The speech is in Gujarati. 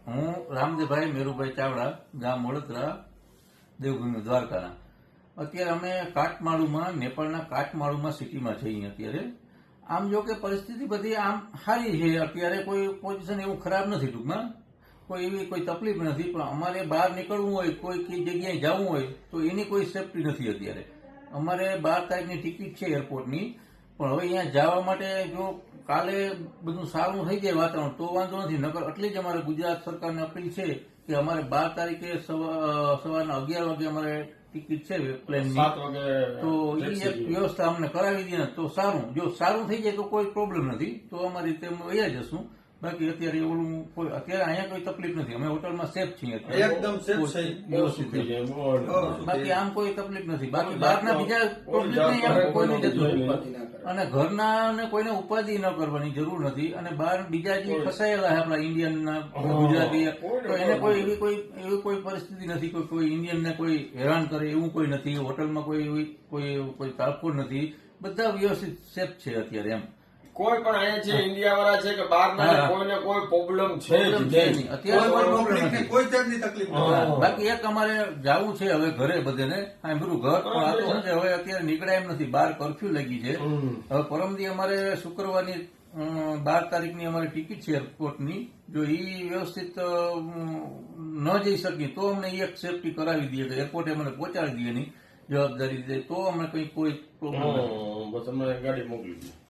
હું રામદેવભાઈ મેરુભાઈ ચાવડા, ગામ વડોદરા, દેવભૂમિ દ્વારકાના. અત્યારે અમે કાઠમાડુમાં, નેપાળના કાઠમાડુમાં સિટીમાં છીએ અત્યારે. આમ જો કે પરિસ્થિતિ બધી આમ સારી છે અત્યારે, કોઈ પોઝિશન એવું ખરાબ નથી ટૂંકમાં, કોઈ એવી કોઈ તકલીફ નથી. પણ અમારે બહાર નીકળવું હોય, કોઈ કઈ જગ્યાએ જવું હોય તો એની કોઈ સેફટી નથી અત્યારે. અમારે 12 તારીખની ટિકિટ છે એરપોર્ટની, પણ હવે અહીંયા જવા માટે જો કાલે બધું સારું થઈ જાય વાતાવરણ તો વાંધો નથી. નકર એટલી જ અમારે ગુજરાત સરકારને અપીલ છે કે અમારે 12 તારીખે સવારના 11 વાગે અમારે ટિકિટ છે પ્લેનની, તો એ એક વ્યવસ્થા અમને કરાવી દે ને તો સારું. જો સારું થઈ જાય તો કોઈ પ્રોબ્લેમ નથી, તો અમારી રીતે અમે વયા જશું. બાકી અત્યારે ઓલું કોઈ અત્યારે અહીંયા કોઈ તકલીફ નથી. અમે હોટલમાં સેફ છીએ અત્યારે, એકદમ સેફ છે, વ્યવસ્થિત છે. બાકી આમ કોઈ તકલીફ નથી. બાકી બહારના બીજા કોઈને જતું નથી. અને ઘરના ને કોઈને ઉપાધિ ન કરવાની જરૂર નથી. અને બહાર બીજા જે ફસાયેલા છે આપણા ઇન્ડિયન ગુજરાતી, તો એને કોઈ એવી કોઈ પરિસ્થિતિ નથી. કોઈ ઇન્ડિયન ને કોઈ હેરાન કરે એવું કોઈ નથી. હોટલમાં કોઈ તાળફોડ નથી. બધા વ્યવસ્થિત સેફ છે અત્યારે. એમ કોઈ પણ અહીંયા છે ઇન્ડિયા વાળા છે કે બહાર ના, કોઈને કોઈ પ્રોબ્લેમ છે જ નહીં. અત્યારે કોઈ પ્રોબ્લેમ નથી. કોઈ જાતની તકલીફ નથી. બાકી એક અમારે જવું છે હવે ઘરે બધેને. બધું ઘર પણ આ તો શું છે, હવે અત્યારે નીકળાય એમ નથી. 12 કર્ફ્યુ લાગી છે. હવે પરમદી અમારે શુક્રવારની 12 તારીખની અમારી ટિકિટ છે એરપોર્ટની. જો એ વ્યવસ્થિત ન જઈ શકીએ તો અમને એક સેફટી કરાવી દઈએ કે એરપોર્ટે અમને પહોંચાડી દઈએ એની જવાબદારી દે, તો અમને કોઈ પ્રોબ્લેમ નથી. બસ અમે ગાડી મોકલી